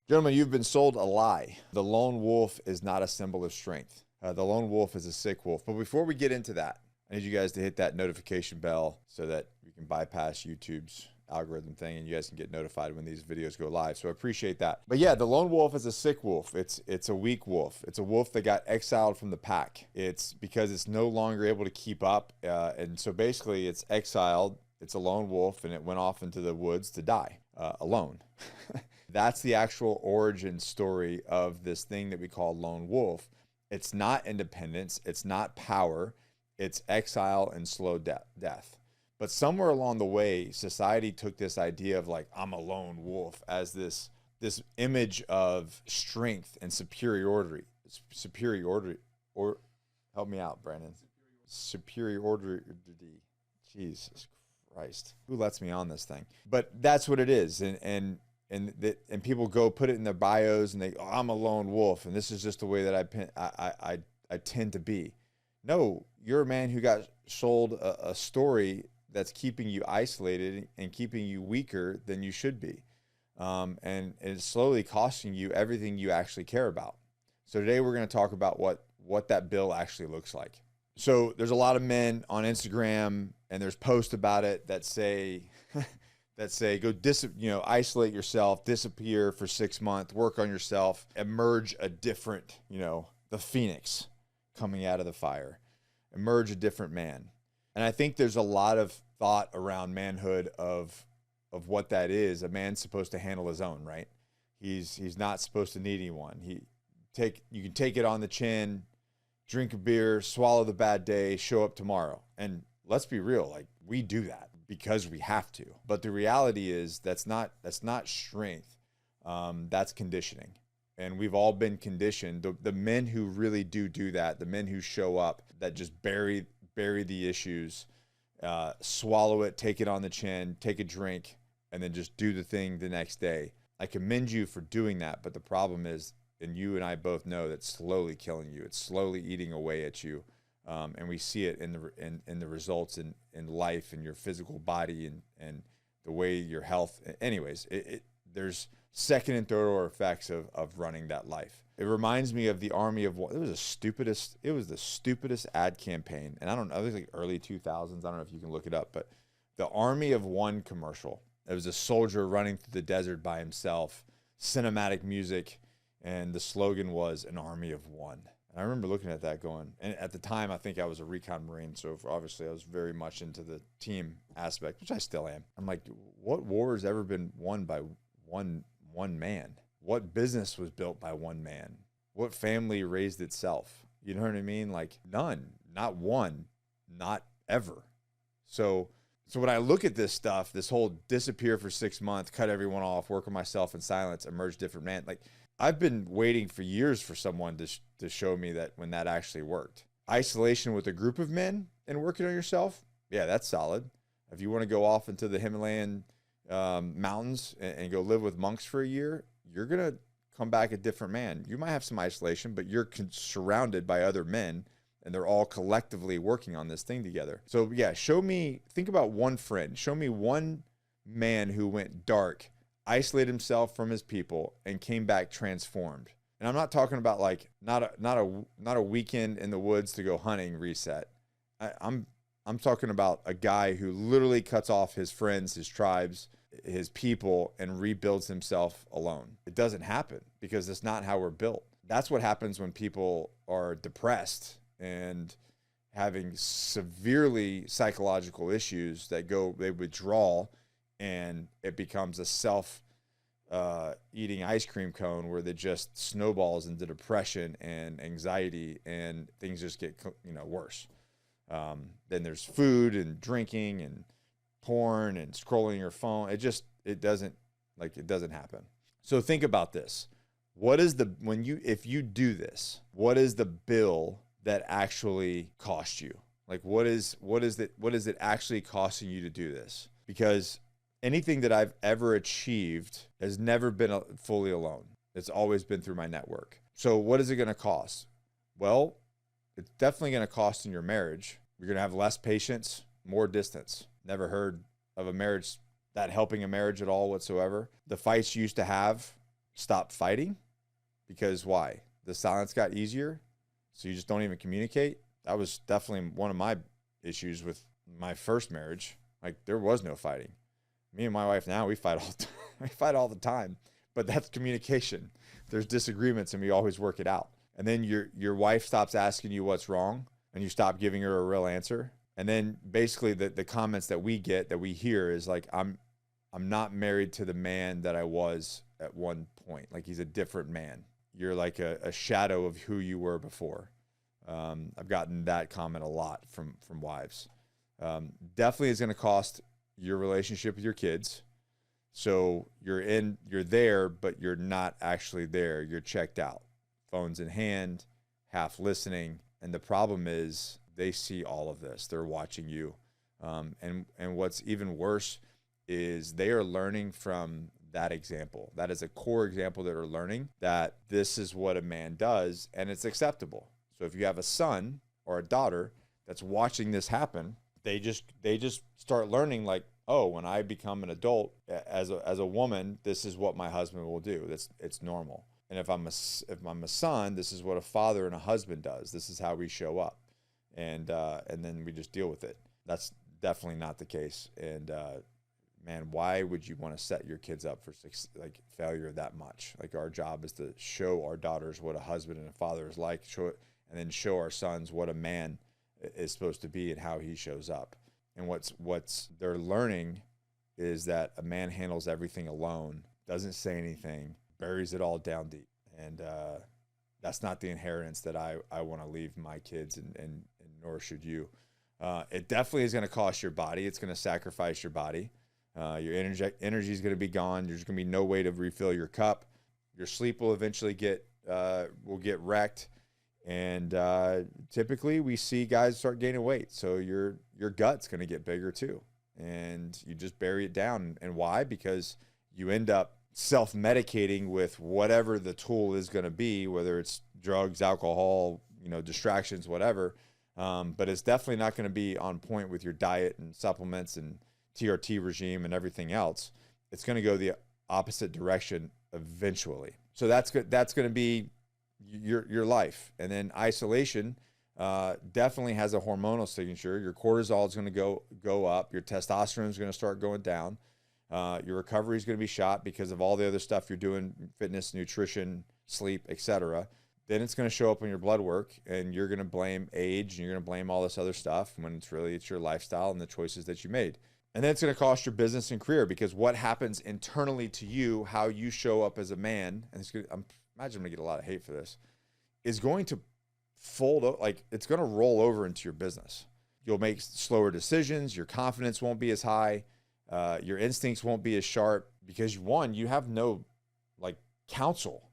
Gentlemen, you've been sold a lie. The lone wolf is not a symbol of strength. The lone wolf is a sick wolf. But before we get into that, I need you guys to hit that notification bell so that we can bypass YouTube's algorithm thing and you guys can get notified when these videos go live. So I appreciate that. But yeah, the lone wolf is a sick wolf. It's a weak wolf. It's a wolf that got exiled from the pack. It's because it's no longer able to keep up. And so basically it's exiled. It's a lone wolf and it went off into the woods to die alone. That's the actual origin story of this thing that we call lone wolf. It's not independence. It's not power. It's exile and slow death. But somewhere along the way, society took this idea of like, I'm a lone wolf as this image of strength and superiority. Or help me out, Brandon. Superiority. Jesus Christ. Who lets me on this thing? But that's what it is. And people go put it in their bios and they, oh, I'm a lone wolf and this is just the way that I tend to be. No, you're a man who got sold a story that's keeping you isolated and keeping you weaker than you should be. And it's slowly costing you everything you actually care about. So today we're going to talk about what that bill actually looks like. So there's a lot of men on Instagram and there's posts about it that say go isolate yourself, disappear for 6 months, work on yourself, emerge a different, the phoenix coming out of the fire, emerge a different man. And I think there's a lot of thought around manhood of what that is. A man's supposed to handle his own, right? He's not supposed to need anyone. You can take it on the chin, drink a beer, swallow the bad day, show up tomorrow. And let's be real, like we do that because we have to. But the reality is that's not strength. That's conditioning. And we've all been conditioned. The men who really do that, the men who show up, that just bury the issues, swallow it, take it on the chin, take a drink, and then just do the thing the next day. I commend you for doing that. But the problem is, and you and I both know, that's slowly killing you. It's slowly eating away at you. And we see it in the results in life and your physical body and the way your health. Anyways, there's second and third order effects of running that life. It reminds me of the Army of One. It was the stupidest ad campaign. And I don't know, it was like early 2000s. I don't know if you can look it up, but the Army of One commercial. It was a soldier running through the desert by himself, cinematic music, and the slogan was an army of one. And I remember looking at that going, and at the time, I think I was a recon Marine, so obviously I was very much into the team aspect, which I still am. I'm like, what war has ever been won by one man? What business was built by one man? What family raised itself? You know what I mean? Like none, not one, not ever. So when I look at this stuff, this whole disappear for 6 months, cut everyone off, work on myself in silence, emerge different man, like I've been waiting for years for someone to show me that when that actually worked. Isolation with a group of men and working on yourself, yeah, that's solid. If you want to go off into the Himalayan mountains and go live with monks for a year, you're going to come back a different man. You might have some isolation, but you're surrounded by other men and they're all collectively working on this thing together. So yeah, think about one friend. Show me one man who went dark, isolated himself from his people, and came back transformed. And I'm not talking about like not a weekend in the woods to go hunting reset. I'm talking about a guy who literally cuts off his friends, his tribes, his people, and rebuilds himself alone. It doesn't happen because it's not how we're built. That's what happens when people are depressed and having severely psychological issues they withdraw, and it becomes a eating ice cream cone where they just snowballs into depression and anxiety, and things just get worse. Then there's food and drinking and porn and scrolling your phone. It doesn't happen. So think about this. If you do this, what is the bill that actually cost you? Like what is it actually costing you to do this? Because anything that I've ever achieved has never been fully alone. It's always been through my network. So what is it going to cost? Well, it's definitely going to cost in your marriage. You're going to have less patience, more distance. Never heard of a marriage that helping a marriage at all whatsoever. The fights you used to have, stop fighting? Because why? The silence got easier, so you just don't even communicate? That was definitely one of my issues with my first marriage. Like, there was no fighting. Me and my wife now, we fight all the time. We fight all the time, but that's communication. There's disagreements and we always work it out. And then your wife stops asking you what's wrong and you stop giving her a real answer. And then basically the comments that we get, that we hear is like, I'm not married to the man that I was at one point. Like, he's a different man. You're like a shadow of who you were before. I've gotten that comment a lot from wives. Definitely is going to cost your relationship with your kids. So you're there, but you're not actually there. You're checked out, phones in hand, half listening. And the problem is they see all of this. They're watching you. And what's even worse is they are learning from that example. That is a core example that are learning that this is what a man does and it's acceptable. So if you have a son or a daughter that's watching this happen, they just start learning like, oh, when I become an adult as a woman, this is what my husband will do. It's normal. And if I'm a son, this is what a father and a husband does. This is how we show up. And then we just deal with it. That's definitely not the case. And man, why would you want to set your kids up for failure that much? Like, our job is to show our daughters what a husband and a father is like, show it, and then show our sons what a man is supposed to be and how he shows up. And what's they're learning is that a man handles everything alone, doesn't say anything, buries it all down deep. And that's not the inheritance that I want to leave my kids, and nor should you. It definitely is going to cost your body. It's going to sacrifice your body. Your energy is going to be gone. There's going to be no way to refill your cup. Your sleep will eventually get wrecked. And typically we see guys start gaining weight. So your gut's going to get bigger too. And you just bury it down. And why? Because you end up self-medicating with whatever the tool is going to be, whether it's drugs, alcohol, distractions, whatever. But it's definitely not going to be on point with your diet and supplements and TRT regime and everything else. It's going to go the opposite direction eventually. So that's good. That's going to be your life. And then isolation definitely has a hormonal signature. Your cortisol is going to go up. Your testosterone is going to start going down. Your recovery is going to be shot because of all the other stuff you're doing, fitness, nutrition, sleep, etc. Then it's going to show up in your blood work, and you're going to blame age, and you're going to blame all this other stuff when it's your lifestyle and the choices that you made. And then it's going to cost your business and career, because what happens internally to you, how you show up as a man, and I'm imagine I'm going to get a lot of hate for this, is going to it's going to roll over into your business. You'll make slower decisions. Your confidence won't be as high. Your instincts won't be as sharp, because you have no counsel.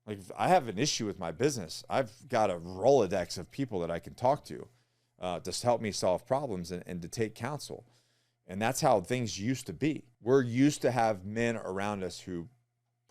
Like, if I have an issue with my business, I've got a Rolodex of people that I can talk to help me solve problems and to take counsel. And that's how things used to be. We're used to have men around us who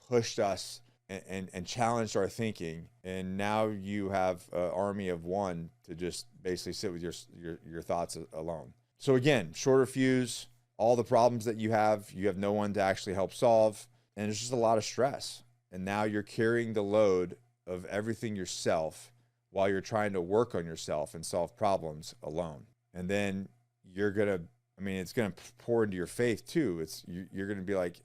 pushed us and challenged our thinking. And now you have an army of one to just basically sit with your thoughts alone. So again, shorter fuse, all the problems that you have no one to actually help solve. And there's just a lot of stress. And now you're carrying the load of everything yourself while you're trying to work on yourself and solve problems alone. And then it's going to pour into your faith too. You're going to be like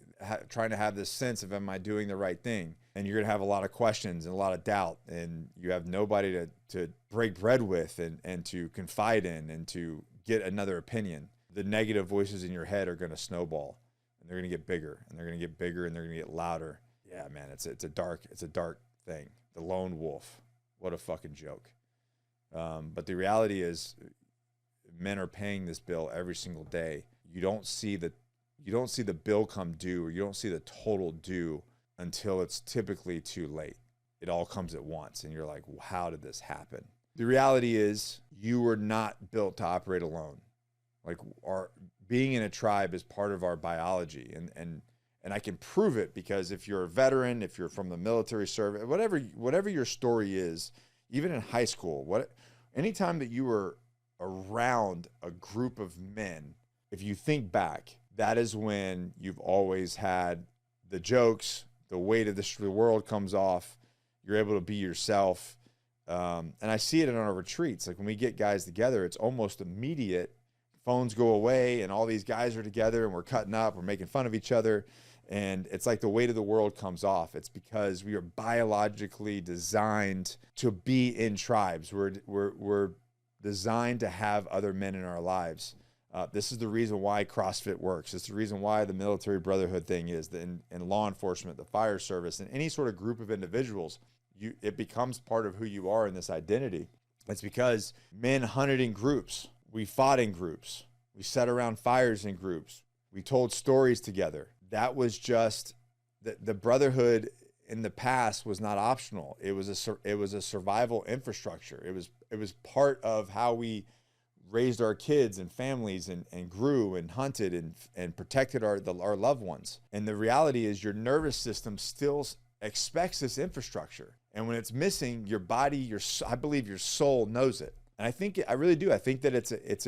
trying to have this sense of, am I doing the right thing? And you're going to have a lot of questions and a lot of doubt, and you have nobody to break bread with and to confide in and to get another opinion. The negative voices in your head are going to snowball, and they're going to get bigger, and they're going to get bigger, and they're going to get louder. Yeah, man, it's a dark thing. The lone wolf. What a fucking joke. But the reality is, men are paying this bill every single day. You don't see the bill come due, or you don't see the total due until it's typically too late. It all comes at once, and you're like, well, how did this happen? The reality is, you were not built to operate alone. Like, our being in a tribe is part of our biology, and I can prove it, because if you're a veteran, if you're from the military service, whatever your story is, even in high school, anytime that you were around a group of men, if you think back, that is when you've always had the jokes, The weight of the world comes off. You're able to be yourself. And I see it in our retreats. Like when we get guys together, it's almost immediate. Phones go away and all these guys are together and we're cutting up, we're making fun of each other. And it's like the weight of the world comes off. It's because we are biologically designed to be in tribes. We're designed to have other men in our lives. This is the reason why CrossFit works. It's the reason why the military brotherhood thing is, in law enforcement, the fire service, and any sort of group of individuals. It becomes part of who you are in this identity. It's because men hunted in groups. We fought in groups. We sat around fires in groups. We told stories together. That was just the brotherhood in the past was not optional. It was a survival infrastructure. It was part of how we raised our kids and families and grew and hunted and protected our loved ones. And the reality is your nervous system still expects this infrastructure. And when it's missing, your body, I believe your soul knows it. And I really do. I think that it's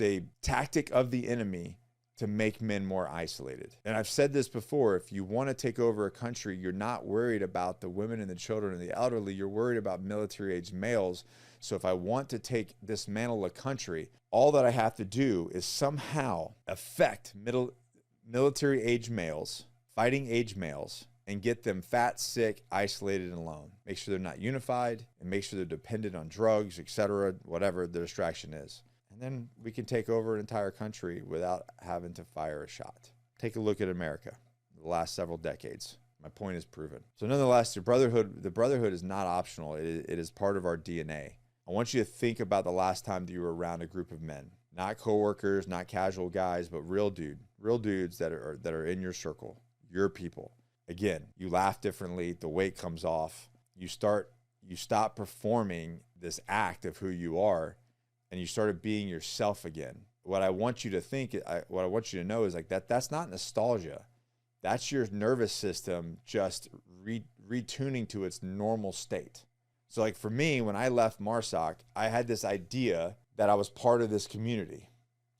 a tactic of the enemy to make men more isolated. And I've said this before, if you want to take over a country, you're not worried about the women and the children and the elderly, you're worried about military-age males. So if I want to dismantle a country, all that I have to do is somehow affect military-age males, fighting-age males, and get them fat, sick, isolated, and alone. Make sure they're not unified, and make sure they're dependent on drugs, etc., whatever the distraction is. And then we can take over an entire country without having to fire a shot. Take a look at America, the last several decades. My point is proven. So nonetheless, the brotherhood is not optional. It is part of our DNA. I want you to think about the last time that you were around a group of men, not coworkers, not casual guys, but real dudes that are in your circle, your people. Again, you laugh differently. The weight comes off. You stop performing this act of who you are, and you started being yourself again. What I want you to think, what I want you to know is like that's not nostalgia. That's your nervous system just retuning to its normal state. So like for me, when I left MARSOC, I had this idea that I was part of this community.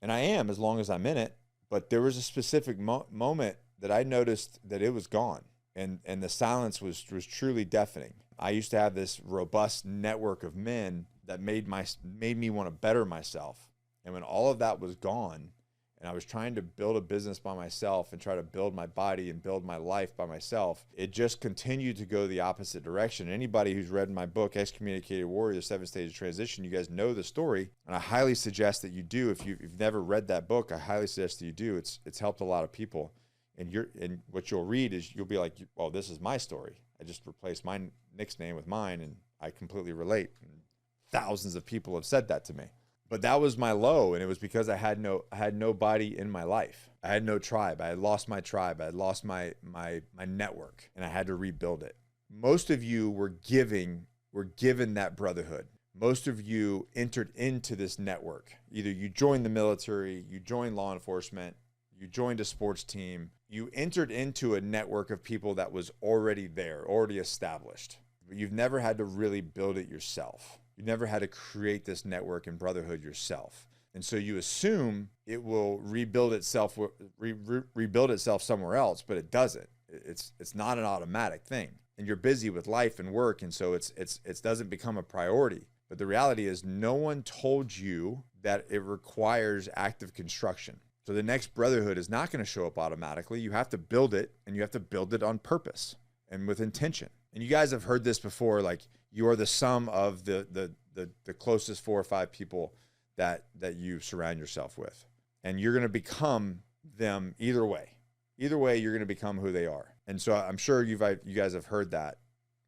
And I am as long as I'm in it. But there was a specific moment that I noticed that it was gone. And the silence was truly deafening. I used to have this robust network of men that made me want to better myself. And when all of that was gone, and I was trying to build a business by myself and try to build my body and build my life by myself, it just continued to go the opposite direction. Anybody who's read my book, Excommunicated Warrior, The 7 Stages of Transition, you guys know the story. And I highly suggest that you do. If you've never read that book, I highly suggest that you do. It's helped a lot of people. And what you'll read is you'll be like, well, this is my story. I just replaced my Nick's name with mine, and I completely relate. And thousands of people have said that to me. But that was my low, and it was because I had nobody in my life. I had no tribe. I had lost my tribe. I had lost my network, and I had to rebuild it. Most of you were given that brotherhood. Most of you entered into this network. Either you joined the military, you joined law enforcement, you joined a sports team. You entered into a network of people that was already there, already established. You've never had to really build it yourself. You never had to create this network and brotherhood yourself. And so you assume it will rebuild itself somewhere else, but it doesn't. It's not an automatic thing. And you're busy with life and work, and so it doesn't become a priority. But the reality is no one told you that it requires active construction. So the next brotherhood is not going to show up automatically. You have to build it, and you have to build it on purpose and with intention. And you guys have heard this before, like you are the sum of the closest 4 or 5 people that you surround yourself with. And you're going to become them either way. Either way, you're going to become who they are. And so I'm sure you guys have heard that.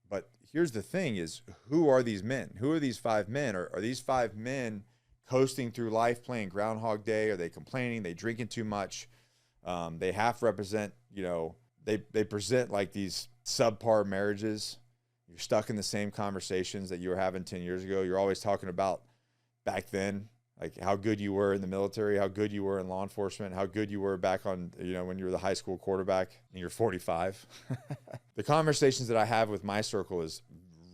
But here's the thing is, who are these men? Who are these 5 men? Are these 5 men coasting through life playing Groundhog Day? Are they complaining? They drinking too much? They half represent, they present like these subpar marriages. You're stuck in the same conversations that you were having 10 years ago. You're always talking about back then, like how good you were in the military, how good you were in law enforcement, how good you were back on, when you were the high school quarterback and you're 45. The conversations that I have with my circle is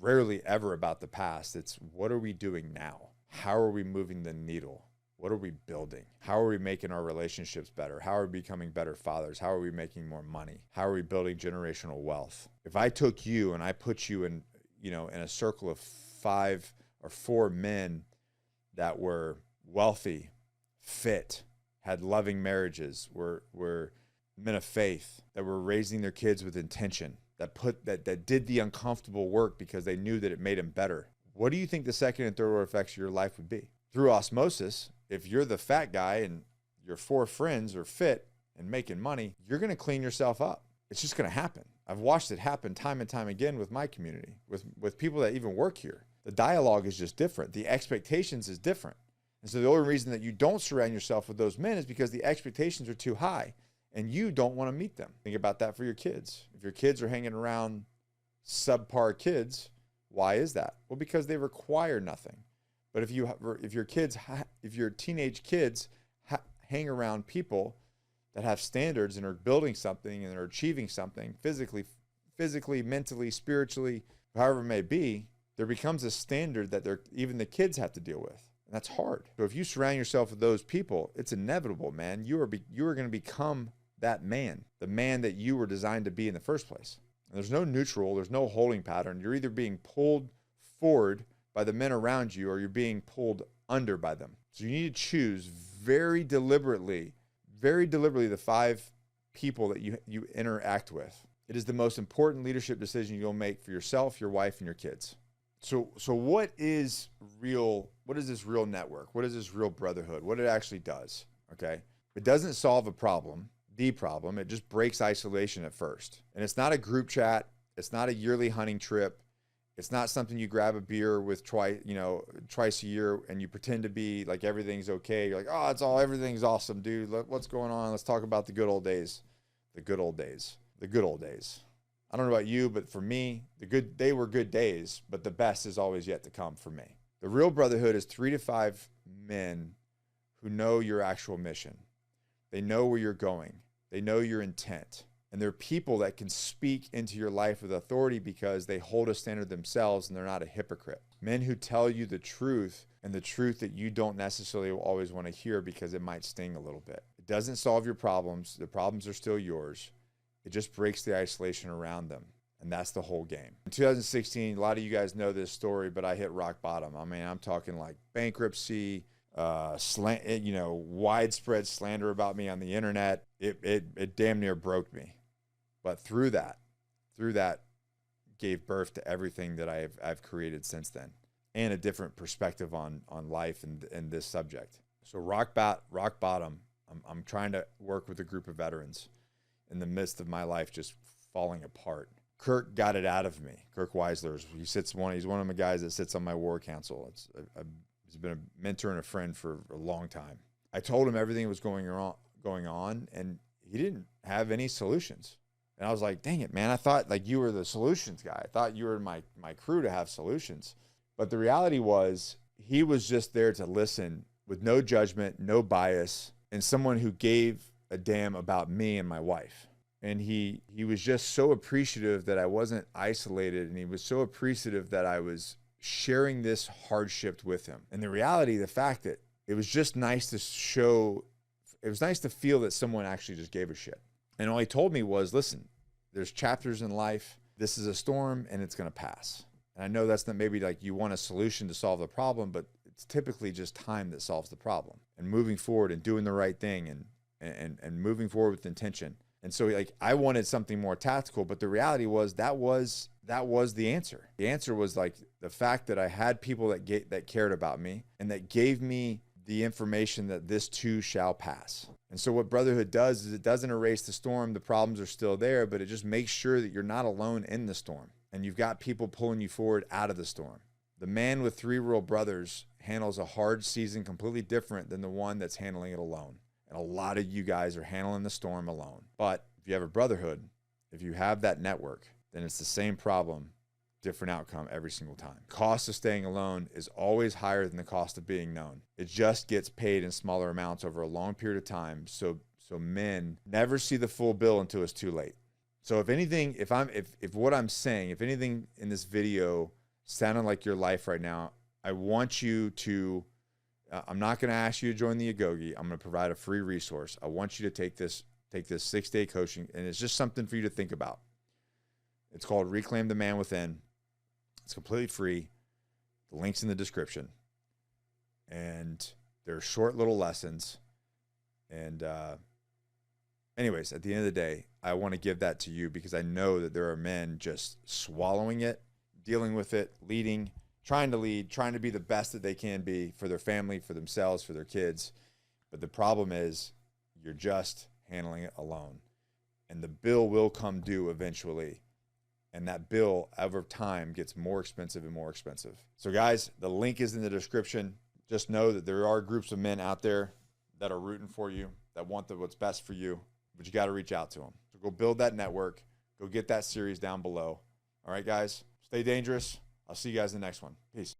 rarely ever about the past. It's what are we doing now? How are we moving the needle? What are we building? How are we making our relationships better? How are we becoming better fathers? How are we making more money? How are we building generational wealth? If I took you and I put you in, in a circle of 5 or 4 men that were wealthy, fit, had loving marriages, were men of faith, that were raising their kids with intention, that did the uncomfortable work because they knew that it made them better, what do you think the second and third order effects of your life would be? Through osmosis, if you're the fat guy and your 4 friends are fit and making money, you're going to clean yourself up. It's just going to happen. I've watched it happen time and time again with my community, with people that even work here. The dialogue is just different. The expectations is different. And so the only reason that you don't surround yourself with those men is because the expectations are too high and you don't want to meet them. Think about that for your kids. If your kids are hanging around subpar kids, why is that? Well, because they require nothing. But if your teenage kids hang around people that have standards and are building something and are achieving something physically, mentally, spiritually, however it may be, there becomes a standard that even the kids have to deal with. And that's hard. So if you surround yourself with those people, it's inevitable, man. You are going to become that man, the man that you were designed to be in the first place. And there's no neutral, there's no holding pattern. You're either being pulled forward by the men around you or you're being pulled under by them. So you need to choose very deliberately the 5 people that you interact with. It is the most important leadership decision you'll make for yourself, your wife, and your kids. So what is this real network? What is this real brotherhood? What it actually does, okay? It doesn't solve the problem. It just breaks isolation at first. And it's not a group chat. It's not a yearly hunting trip. It's not something you grab a beer with twice a year and you pretend to be like everything's okay. You're like, everything's awesome, dude. What's going on? Let's talk about the good old days. The good old days. The good old days. I don't know about you, but for me, they were good days, but the best is always yet to come for me. The real brotherhood is 3 to 5 men who know your actual mission. They know where you're going. They know your intent. And they're people that can speak into your life with authority because they hold a standard themselves and they're not a hypocrite. Men who tell you the truth and the truth that you don't necessarily always want to hear because it might sting a little bit. It doesn't solve your problems. The problems are still yours. It just breaks the isolation around them. And that's the whole game. In 2016, a lot of you guys know this story, but I hit rock bottom. I mean, I'm talking like bankruptcy, widespread slander about me on the internet. It damn near broke me. But through that gave birth to everything that I've created since then, and a different perspective on life and this subject. So rock bottom. I'm trying to work with a group of veterans in the midst of my life just falling apart. Kirk got it out of me. Kirk Weisler, he's one of the guys that sits on my war council. He's been a mentor and a friend for a long time. I told him everything that was going on, and he didn't have any solutions. And I was like, dang it, man, I thought like you were the solutions guy. I thought you were my crew to have solutions. But the reality was he was just there to listen with no judgment, no bias, and someone who gave a damn about me and my wife. And he was just so appreciative that I wasn't isolated, and he was so appreciative that I was sharing this hardship with him. And the reality, the fact that it was just nice to feel that someone actually just gave a shit. And all he told me was, listen, there's chapters in life. This is a storm and it's going to pass. And I know that's not maybe like you want a solution to solve the problem, but it's typically just time that solves the problem, and moving forward and doing the right thing and moving forward with intention. And so like I wanted something more tactical, but the reality was that was the answer. The answer was like the fact that I had people that cared about me and that gave me the information that this too shall pass. And so what Brotherhood does is it doesn't erase the storm. The problems are still there, but it just makes sure that you're not alone in the storm and you've got people pulling you forward out of the storm. The man with 3 real brothers handles a hard season completely different than the one that's handling it alone. And a lot of you guys are handling the storm alone. But if you have a brotherhood, if you have that network, then it's the same problem, different outcome every single time. Cost of staying alone is always higher than the cost of being known. It just gets paid in smaller amounts over a long period of time. So men never see the full bill until it's too late. So if anything, if what I'm saying, if anything in this video sounded like your life right now, I want you to I'm not going to ask you to join the Agoge. I'm going to provide a free resource. I want you to take this 6-day coaching, and it's just something for you to think about. It's called Reclaim the Man Within. It's completely free. The link's in the description. And they're short little lessons. And anyways, at the end of the day, I want to give that to you because I know that there are men just swallowing it, dealing with it, leading, trying to lead, trying to be the best that they can be for their family, for themselves, for their kids. But the problem is you're just handling it alone. And the bill will come due eventually. And that bill over time gets more expensive and more expensive. So guys, the link is in the description. Just know that there are groups of men out there that are rooting for you, that want what's best for you, but you got to reach out to them. So go build that network. Go get that series down below. All right, guys, stay dangerous. I'll see you guys in the next one. Peace.